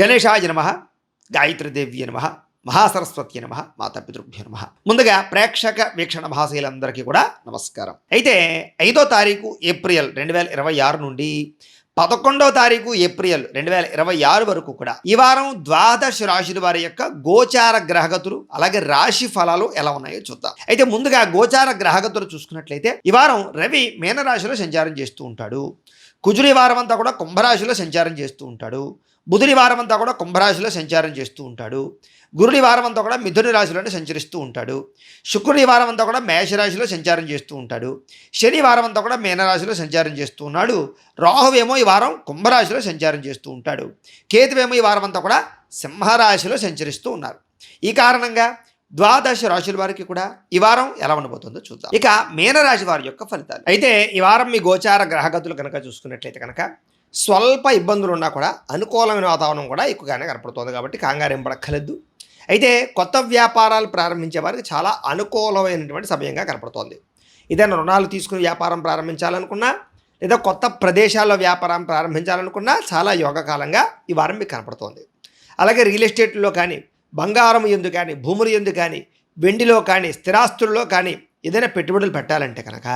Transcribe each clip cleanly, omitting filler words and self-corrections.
గణేశాయ నమః, గాయత్రీదేవ్య నమః, మహాసరస్వతి నమః, మాతాపితృభ్యో నమః. ముందుగా ప్రేక్షక వీక్షణ మహాశయులందరికీ కూడా నమస్కారం. అయితే 5వ తారీఖు ఏప్రిల్ 2026 నుండి 11వ తారీఖు ఏప్రిల్ 2026 వరకు కూడా ఈ వారం ద్వాదశ రాశుల వారి యొక్క గోచార గ్రహగతులు అలాగే రాశి ఫలాలు ఎలా ఉన్నాయో చూద్దాం. అయితే ముందుగా గోచార గ్రహగతులు చూసుకున్నట్లయితే ఈ వారం రవి మీనరాశిలో సంచారం చేస్తూ ఉంటాడు. కుజుడి వారం అంతా కూడా కుంభరాశిలో సంచారం చేస్తూ ఉంటాడు. బుధుడి వారం అంతా కూడా కుంభరాశిలో సంచారం చేస్తూ ఉంటాడు. గురుడి వారం అంతా కూడా మిథున రాశిలోనే సంచరిస్తూ ఉంటాడు. శుక్రుడి వారం అంతా కూడా మేషరాశిలో సంచారం చేస్తూ ఉంటాడు. శని వారం అంతా కూడా మీనరాశిలో సంచారం చేస్తూ ఉన్నాడు. రాహువేమో ఈ వారం కుంభరాశిలో సంచారం చేస్తూ ఉంటాడు. కేతువేమో ఈ వారం అంతా కూడా సింహరాశిలో సంచరిస్తూ ఉన్నారు. ఈ కారణంగా ద్వాదశ రాశుల వారికి కూడా ఈ వారం ఎలా ఉండబోతుందో చూద్దాం. ఇక మీనరాశి వారి యొక్క ఫలితాలు. అయితే ఈ వారం మీ గోచార గ్రహగతులు కనుక చూసుకున్నట్లయితే కనుక స్వల్ప ఇబ్బందులు ఉన్నా కూడా అనుకూలమైన వాతావరణం కూడా ఎక్కువగానే కనపడుతుంది కాబట్టి కంగారు ఏం పడక్కర్లేదు. అయితే కొత్త వ్యాపారాలు ప్రారంభించే వారికి చాలా అనుకూలమైనటువంటి సమయంగా కనపడుతోంది. ఏదైనా రుణాలు తీసుకుని వ్యాపారం ప్రారంభించాలనుకున్నా లేదా కొత్త ప్రదేశాల్లో వ్యాపారం ప్రారంభించాలనుకున్నా చాలా యోగకాలంగా ఈ వారం మీకు కనపడుతోంది. అలాగే రియల్ ఎస్టేట్లో కానీ బంగారం యందు కానీ భూముల యందు కానీ వెండిలో కానీ స్థిరాస్తుల్లో కానీ ఏదైనా పెట్టుబడులు పెట్టాలంటే కనుక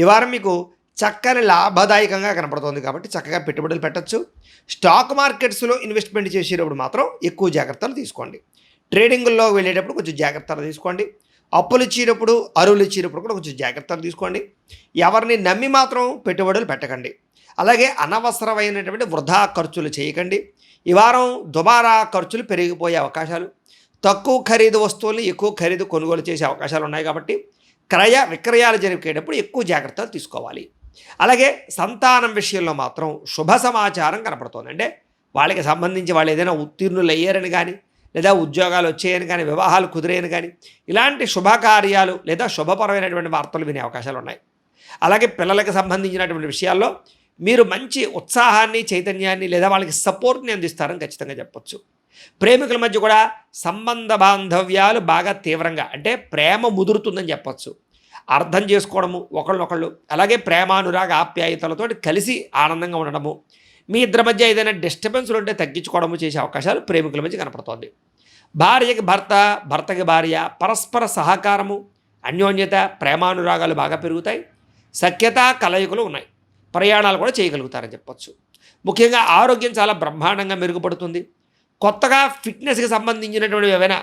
ఈ వారం మీకు చక్కని లాభదాయకంగా కనపడుతుంది కాబట్టి చక్కగా పెట్టుబడులు పెట్టచ్చు. స్టాక్ మార్కెట్స్లో ఇన్వెస్ట్మెంట్ చేసేటప్పుడు మాత్రం ఎక్కువ జాగ్రత్తలు తీసుకోండి. ట్రేడింగుల్లో వెళ్ళేటప్పుడు కొంచెం జాగ్రత్తలు తీసుకోండి. అప్పులు ఇచ్చేటప్పుడు అరువులు ఇచ్చేటప్పుడు కూడా కొంచెం జాగ్రత్తలు తీసుకోండి. ఎవరిని నమ్మి మాత్రం పెట్టుబడులు పెట్టకండి. అలాగే అనవసరమైనటువంటి వృధా ఖర్చులు చేయకండి. ఈ వారం దుబారా ఖర్చులు పెరిగిపోయే అవకాశాలు, తక్కువ ఖరీదు వస్తువుల్ని ఎక్కువ ఖరీదు కొనుగోలు చేసే అవకాశాలు ఉన్నాయి కాబట్టి క్రయ విక్రయాలు జరిపేటప్పుడు ఎక్కువ జాగ్రత్తలు తీసుకోవాలి. అలాగే సంతానం విషయంలో మాత్రం శుభ సమాచారం కనపడుతుంది. అంటే వాళ్ళకి సంబంధించి వాళ్ళు ఏదైనా ఉత్తీర్ణులు అయ్యారని కానీ లేదా ఉద్యోగాలు వచ్చాయని కానీ వివాహాలు కుదిరేయని కానీ ఇలాంటి శుభకార్యాలు లేదా శుభపరమైనటువంటి వార్తలు వినే అవకాశాలు ఉన్నాయి. అలాగే పిల్లలకు సంబంధించినటువంటి విషయాల్లో మీరు మంచి ఉత్సాహాన్ని చైతన్యాన్ని లేదా వాళ్ళకి సపోర్ట్ని అందిస్తారని ఖచ్చితంగా చెప్పొచ్చు. ప్రేమికుల మధ్య కూడా సంబంధ బాంధవ్యాలు బాగా తీవ్రంగా అంటే ప్రేమ ముదురుతుందని చెప్పొచ్చు. అర్థం చేసుకోవడము ఒకళ్ళొకళ్ళు అలాగే ప్రేమానురాగ ఆప్యాయతలతో కలిసి ఆనందంగా ఉండడము, మీ ఇద్దరి మధ్య ఏదైనా డిస్టర్బెన్స్లు ఉంటే తగ్గించుకోవడము చేసే అవకాశాలు ప్రేమికుల మధ్య కనపడుతోంది. భార్యకి భర్త, భర్తకి భార్య పరస్పర సహకారము, అన్యోన్యత, ప్రేమానురాగాలు బాగా పెరుగుతాయి. సఖ్యత కలయికలు ఉన్నాయి. ప్రయాణాలు కూడా చేయగలుగుతారని చెప్పొచ్చు. ముఖ్యంగా ఆరోగ్యం చాలా బ్రహ్మాండంగా మెరుగుపడుతుంది. కొత్తగా ఫిట్నెస్కి సంబంధించినటువంటి ఏవైనా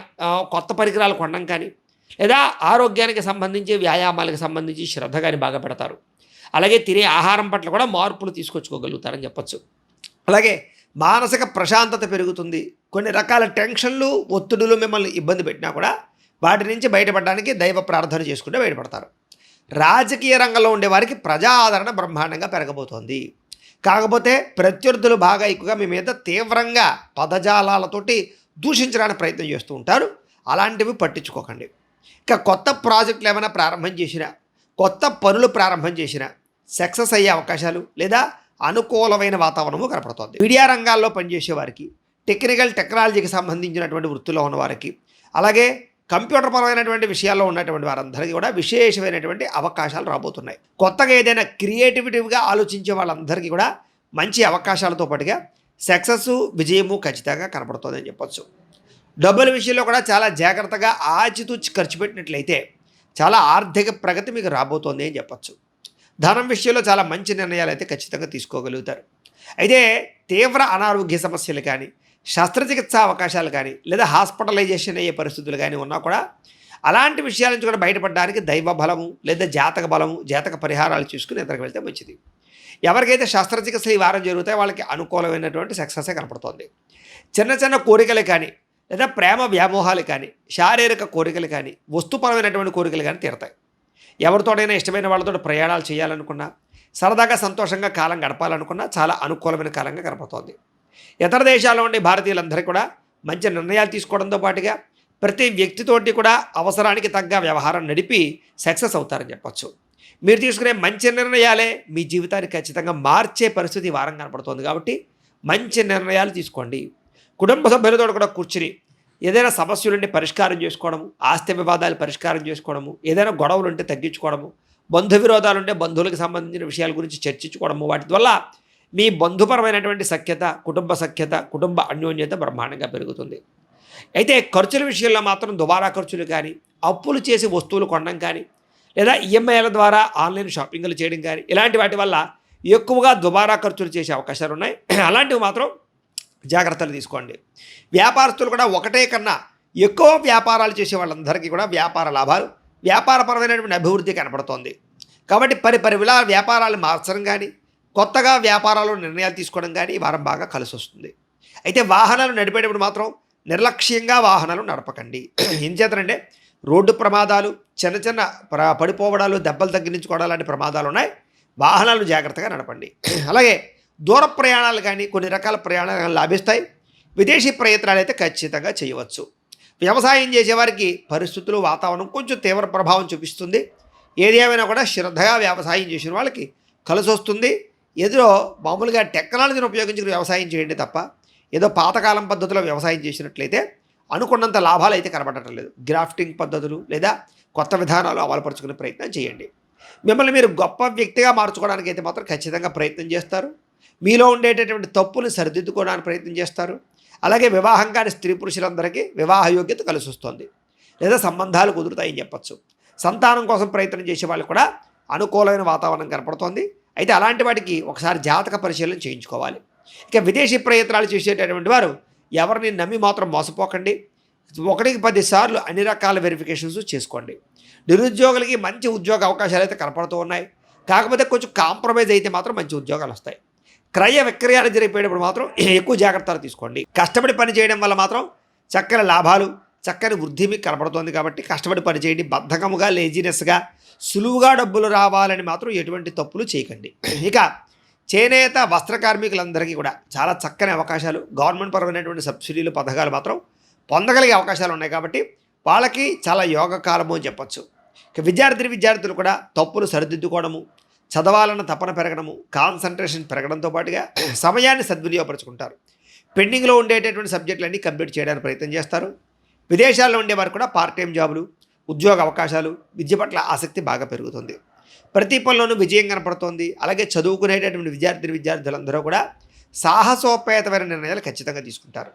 కొత్త పరికరాలు కొనడం కానీ లేదా ఆరోగ్యానికి సంబంధించి వ్యాయామాలకు సంబంధించి శ్రద్ధ కానీ బాగా పెడతారు. అలాగే తినే ఆహారం పట్ల కూడా మార్పులు తీసుకొచ్చుకోగలుగుతారని చెప్పొచ్చు. అలాగే మానసిక ప్రశాంతత పెరుగుతుంది. కొన్ని రకాల టెన్షన్లు ఒత్తిడులు మిమ్మల్ని ఇబ్బంది పెట్టినా కూడా వాటి నుంచి బయటపడడానికి దైవ ప్రార్థన చేసుకుంటే బయటపడతారు. రాజకీయ రంగంలో ఉండేవారికి ప్రజా ఆదరణ బ్రహ్మాండంగా పెరగబోతోంది. కాకపోతే ప్రత్యర్థులు బాగా ఎక్కువగా మీ మీద తీవ్రంగా పదజాలాలతోటి దూషించడానికి ప్రయత్నం చేస్తూ ఉంటారు. అలాంటివి పట్టించుకోకండి. ఇక కొత్త ప్రాజెక్టులు ఏమైనా ప్రారంభం చేసినా కొత్త పనులు ప్రారంభం చేసినా సక్సెస్ అయ్యే అవకాశాలు లేదా అనుకూలమైన వాతావరణము కనపడుతుంది. మీడియా రంగాల్లో పనిచేసే వారికి, టెక్నాలజీకి సంబంధించినటువంటి వృత్తిలో ఉన్నవారికి అలాగే కంప్యూటర్ పరమైనటువంటి విషయాల్లో ఉన్నటువంటి వారందరికీ కూడా విశేషమైనటువంటి అవకాశాలు రాబోతున్నాయి. కొత్తగా ఏదైనా క్రియేటివిటీగా ఆలోచించే వాళ్ళందరికీ కూడా మంచి అవకాశాలతో పాటుగా సక్సెస్ విజయము ఖచ్చితంగా కనపడుతుందని చెప్పొచ్చు. డబ్బుల విషయంలో కూడా చాలా జాగ్రత్తగా ఆచితూచి ఖర్చు పెట్టినట్లయితే చాలా ఆర్థిక ప్రగతి మీకు రాబోతోంది అని చెప్పొచ్చు. ధనం విషయంలో చాలా మంచి నిర్ణయాలు అయితే ఖచ్చితంగా తీసుకోగలుగుతారు. అయితే తీవ్ర అనారోగ్య సమస్యలు కానీ శస్త్రచికిత్స అవకాశాలు కానీ లేదా హాస్పిటలైజేషన్ అయ్యే పరిస్థితులు కానీ ఉన్నా కూడా అలాంటి విషయాల నుంచి కూడా బయటపడడానికి దైవ బలము లేదా జాతక బలము, జాతక పరిహారాలు చూసుకుని ఎదురుకు వెళ్తే మంచిది. ఎవరికైతే శస్త్రచికిత్స ఈ వారం జరుగుతాయో వాళ్ళకి అనుకూలమైనటువంటి సక్సెసే కనపడుతోంది. చిన్న చిన్న కోరికలు కానీ లేదా ప్రేమ వ్యామోహాలు కానీ శారీరక కోరికలు కానీ వస్తుపరమైనటువంటి కోరికలు కానీ తీరతాయి. ఎవరితోటైనా ఇష్టమైన వాళ్ళతో ప్రయాణాలు చేయాలనుకున్నా సరదాగా సంతోషంగా కాలం గడపాలనుకున్నా చాలా అనుకూలమైన కాలంగా కనపడుతోంది. ఇతర దేశాల్లో ఉండే భారతీయులందరికీ కూడా మంచి నిర్ణయాలు తీసుకోవడంతో పాటుగా ప్రతి వ్యక్తితోటి కూడా అవసరానికి తగ్గ వ్యవహారం నడిపి సక్సెస్ అవుతారని చెప్పొచ్చు. మీరు తీసుకునే మంచి నిర్ణయాలే మీ జీవితాన్ని ఖచ్చితంగా మార్చే పరిస్థితి వారం కనపడుతుంది కాబట్టి మంచి నిర్ణయాలు తీసుకోండి. కుటుంబ సభ్యులతో కూడా కూర్చుని ఏదైనా సమస్యలుంటే పరిష్కారం చేసుకోవడము, ఆస్తి వివాదాలు పరిష్కారం చేసుకోవడము, ఏదైనా గొడవలు ఉంటే తగ్గించుకోవడము, బంధు విరోధాలుంటే బంధువులకు సంబంధించిన విషయాల గురించి చర్చించుకోవడము, వాటి వల్ల మీ బంధుపరమైనటువంటి సఖ్యత, కుటుంబ సఖ్యత, కుటుంబ అన్యోన్యత బ్రహ్మాండంగా పెరుగుతుంది. అయితే ఖర్చుల విషయంలో మాత్రం దుబారా ఖర్చులు కానీ, అప్పులు చేసి వస్తువులు కొనడం కానీ, లేదా ఈఎంఐల ద్వారా ఆన్లైన్ షాపింగ్లు చేయడం కానీ, ఇలాంటి వాటి వల్ల ఎక్కువగా దుబారా ఖర్చులు చేసే అవకాశాలు ఉన్నాయి. అలాంటివి మాత్రం జాగ్రత్తలు తీసుకోండి. వ్యాపారస్తులు కూడా ఒకటే కన్నా ఎక్కువ వ్యాపారాలు చేసే వాళ్ళందరికీ కూడా వ్యాపార లాభాలు, వ్యాపారపరమైనటువంటి అభివృద్ధి కనపడుతోంది. కాబట్టి పరివిలా వ్యాపారాలు మార్చడం కానీ, కొత్తగా వ్యాపారాలు నిర్ణయాలు తీసుకోవడం కానీ ఈ వారం బాగా కలిసి వస్తుంది. అయితే వాహనాలు నడిపేటప్పుడు మాత్రం నిర్లక్ష్యంగా వాహనాలు నడపకండి. ఏం చేస్తారంటే రోడ్డు ప్రమాదాలు, చిన్న చిన్న పడిపోవడాలు, దెబ్బలు తగ్గించుకోవడం లాంటి ప్రమాదాలు ఉన్నాయి. వాహనాలు జాగ్రత్తగా నడపండి. అలాగే దూర ప్రయాణాలు కానీ కొన్ని రకాల ప్రయాణాలు లాభిస్తాయి. విదేశీ ప్రయత్నాలు అయితే ఖచ్చితంగా చేయవచ్చు. వ్యవసాయం చేసేవారికి పరిస్థితులు, వాతావరణం కొంచెం తీవ్ర ప్రభావం చూపిస్తుంది. ఏది ఏమైనా కూడా శ్రద్ధగా వ్యవసాయం చేసిన వాళ్ళకి కలిసి వస్తుంది. ఏదో మామూలుగా టెక్నాలజీని ఉపయోగించుకుని వ్యవసాయం చేయండి తప్ప ఏదో పాతకాలం పద్ధతిలో వ్యవసాయం చేసినట్లయితే అనుకున్నంత లాభాలు అయితే కనబడటం లేదు. గ్రాఫ్టింగ్ పద్ధతులు లేదా కొత్త విధానాలు అమలుపరుచుకునే ప్రయత్నం చేయండి. మిమ్మల్ని మీరు గొప్ప వ్యక్తిగా మార్చుకోవడానికి అయితే మాత్రం ఖచ్చితంగా ప్రయత్నం చేస్తారు. మీలో ఉండేటటువంటి తప్పులు సరిదిద్దుకోవడానికి ప్రయత్నం చేస్తారు. అలాగే వివాహం కాని స్త్రీ పురుషులందరికీ వివాహ యోగ్యత కలిసి వస్తుంది, లేదా సంబంధాలు కుదురుతాయని చెప్పచ్చు. సంతానం కోసం ప్రయత్నం చేసే వాళ్ళు కూడా అనుకూలమైన వాతావరణం కనపడుతోంది. అయితే అలాంటి వాటికి ఒకసారి జాతక పరిశీలన చేయించుకోవాలి. ఇక విదేశీ ప్రయత్నాలు చేసేటటువంటి వారు ఎవరిని నమ్మి మాత్రం మోసపోకండి. 1కి 10 సార్లు అన్ని రకాల వెరిఫికేషన్స్ చేసుకోండి. నిరుద్యోగులకి మంచి ఉద్యోగ అవకాశాలు అయితే కనపడుతూ ఉన్నాయి. కాకపోతే కొంచెం కాంప్రమైజ్ అయితే మాత్రం మంచి ఉద్యోగాలు వస్తాయి. క్రయ విక్రయాలు జరిపేటప్పుడు మాత్రం ఎక్కువ జాగ్రత్తలు తీసుకోండి. కష్టపడి పని చేయడం వల్ల మాత్రం చక్కని లాభాలు, చక్కని వృద్ధి మీకు కనపడుతుంది. కాబట్టి కష్టపడి పని చేయండి. బద్ధకముగా, లేజినెస్గా, సులువుగా డబ్బులు రావాలని మాత్రం ఎటువంటి తప్పులు చేయకండి. ఇక చేనేత వస్త్ర కార్మికులందరికీ కూడా చాలా చక్కని అవకాశాలు, గవర్నమెంట్ పరమైనటువంటి సబ్సిడీలు, పథకాలు మాత్రం పొందగలిగే అవకాశాలు ఉన్నాయి. కాబట్టి వాళ్ళకి చాలా యోగకాలము అని చెప్పచ్చు. ఇక విద్యార్థులు కూడా తప్పులు సరిదిద్దుకోవడము, చదవాలన్న తపన పెరగడము, కాన్సన్ట్రేషన్ పెరగడంతో పాటుగా సమయాన్ని సద్వినియోగపరుచుకుంటారు. పెండింగ్లో ఉండేటటువంటి సబ్జెక్టులన్నీ కంప్లీట్ చేయడానికి ప్రయత్నం చేస్తారు. విదేశాల్లో ఉండేవారు కూడా పార్ట్ టైం జాబులు, ఉద్యోగ అవకాశాలు, విద్య పట్ల ఆసక్తి బాగా పెరుగుతుంది. ప్రతి పనిలోనూ విజయం కనపడుతోంది. అలాగే చదువుకునేటటువంటి విద్యార్థులందరూ కూడా సాహసోపేతమైన నిర్ణయాలు ఖచ్చితంగా తీసుకుంటారు.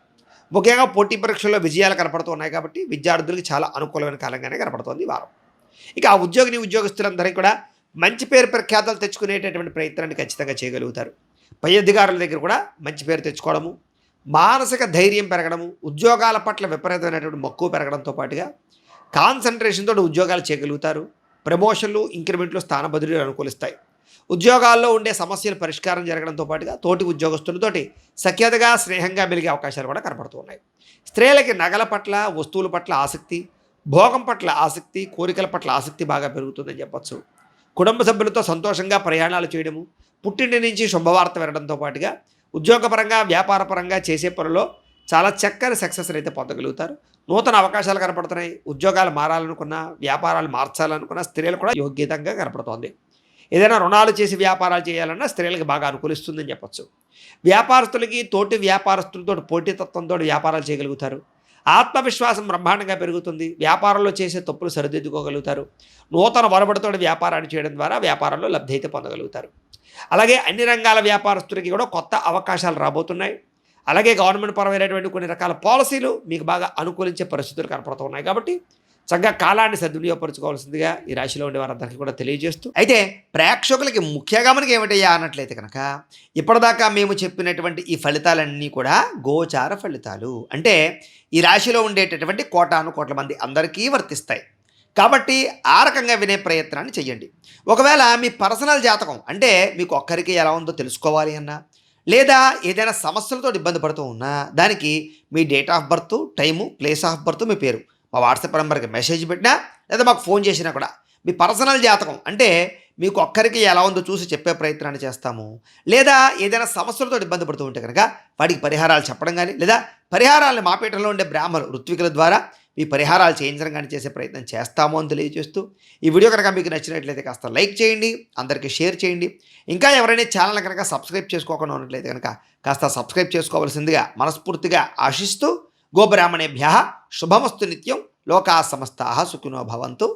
ముఖ్యంగా పోటీ పరీక్షల్లో విజయాలు కనపడుతున్నాయి. కాబట్టి విద్యార్థులకి చాలా అనుకూలమైన కాలంగానే కనపడుతోంది ఈ వారం. ఇక ఆ ఉద్యోగస్తులందరికీ కూడా మంచి పేరు ప్రఖ్యాతలు తెచ్చుకునేటటువంటి ప్రయత్నాన్ని ఖచ్చితంగా చేయగలుగుతారు. పై అధికారుల దగ్గర కూడా మంచి పేరు తెచ్చుకోవడము, మానసిక ధైర్యం పెరగడము, ఉద్యోగాల పట్ల విపరీతమైనటువంటి మక్కువ పెరగడంతో పాటుగా కాన్సన్ట్రేషన్తో ఉద్యోగాలు చేయగలుగుతారు. ప్రమోషన్లు, ఇంక్రిమెంట్లు, స్థాన బదిలీలు అనుకూలిస్తాయి. ఉద్యోగాల్లో ఉండే సమస్యలు పరిష్కారం జరగడంతో పాటుగా తోటి ఉద్యోగస్తులతోటి సఖ్యతగా, స్నేహంగా మెలిగే అవకాశాలు కూడా కనపడుతూ ఉన్నాయి. స్త్రీలకి నగల పట్ల, వస్తువుల పట్ల ఆసక్తి, భోగం పట్ల ఆసక్తి, కోరికల పట్ల ఆసక్తి బాగా పెరుగుతుందని చెప్పచ్చు. కుటుంబ సభ్యులతో సంతోషంగా ప్రయాణాలు చేయడము, పుట్టింటి నుంచి శుభవార్త వినడంతో పాటుగా ఉద్యోగపరంగా, వ్యాపారపరంగా చేసే పనుల్లో చాలా చక్కని సక్సెస్ అయితే పొందగలుగుతారు. నూతన అవకాశాలు కనపడుతున్నాయి. ఉద్యోగాలు మారాలనుకున్నా, వ్యాపారాలు మార్చాలనుకున్నా స్త్రీలు కూడా యోగ్యతంగా కనపడుతోంది. ఏదైనా రుణాలు చేసి వ్యాపారాలు చేయాలన్నా స్త్రీలకు బాగా అనుకూలిస్తుందని చెప్పచ్చు. వ్యాపారస్తులకి తోటి వ్యాపారస్తులతో పోటీతత్వంతో వ్యాపారాలు చేయగలుగుతారు. ఆత్మవిశ్వాసం బ్రహ్మాండంగా పెరుగుతుంది. వ్యాపారంలో చేసే తప్పులు సరిదిద్దుకోగలుగుతారు. నూతన వరబడితో వ్యాపారాన్ని చేయడం ద్వారా వ్యాపారంలో లబ్ధి అయితే పొందగలుగుతారు. అలాగే అన్ని రంగాల వ్యాపారస్తులకి కూడా కొత్త అవకాశాలు రాబోతున్నాయి. అలాగే గవర్నమెంట్ పరమైనటువంటి కొన్ని రకాల పాలసీలు మీకు బాగా అనుకూలించే పరిస్థితులు కనపడుతున్నాయి. కాబట్టి చక్కగా కాలాన్ని సద్వినియోగపరచుకోవాల్సిందిగా ఈ రాశిలో ఉండే వారందరికీ కూడా తెలియజేస్తూ, అయితే ప్రేక్షకులకి ముఖ్యంగా మనకి ఏమిటయ్యా అన్నట్లయితే కనుక ఇప్పటిదాకా మేము చెప్పినటువంటి ఈ ఫలితాలన్నీ కూడా గోచార ఫలితాలు. అంటే ఈ రాశిలో ఉండేటటువంటి కోటాను కోట్ల మంది అందరికీ వర్తిస్తాయి. కాబట్టి ఆ రకంగా వినే ప్రయత్నాన్ని చేయండి. ఒకవేళ మీ పర్సనల్ జాతకం అంటే మీకు ఒక్కరికి ఎలా ఉందో తెలుసుకోవాలి అన్నా, లేదా ఏదైనా సమస్యలతో ఇబ్బంది పడుతూ ఉన్నా దానికి మీ date of birth, time, place of birth, మీ పేరు మా వాట్సాప్ నెంబర్కి మెసేజ్ పెట్టినా లేదా మాకు ఫోన్ చేసినా కూడా మీ పర్సనల్ జాతకం అంటే మీకు ఒక్కరికి ఎలా ఉందో చూసి చెప్పే ప్రయత్నాన్ని చేస్తాము. లేదా ఏదైనా సమస్యలతో ఇబ్బంది పడుతూ ఉంటే కనుక వాటికి పరిహారాలు చెప్పడం కానీ, లేదా పరిహారాలను మా పీఠంలో ఉండే బ్రాహ్మణులు ఋత్వికుల ద్వారా మీ పరిహారాలు చేయించడం కానీ చేసే ప్రయత్నం చేస్తాము అని తెలియజేస్తూ, ఈ వీడియో కనుక మీకు నచ్చినట్లయితే కాస్త లైక్ చేయండి, అందరికీ షేర్ చేయండి. ఇంకా ఎవరైనా ఛానల్ కనుక సబ్స్క్రైబ్ చేసుకోకుండా ఉన్నట్లయితే కనుక కాస్త సబ్స్క్రైబ్ చేసుకోవాల్సిందిగా మనస్ఫూర్తిగా ఆశిస్తూ, గోబ్రాహ్మణేభ్యః శుభమస్తు నిత్యం, లోకా సమస్తాః సుఖినో భవంతు.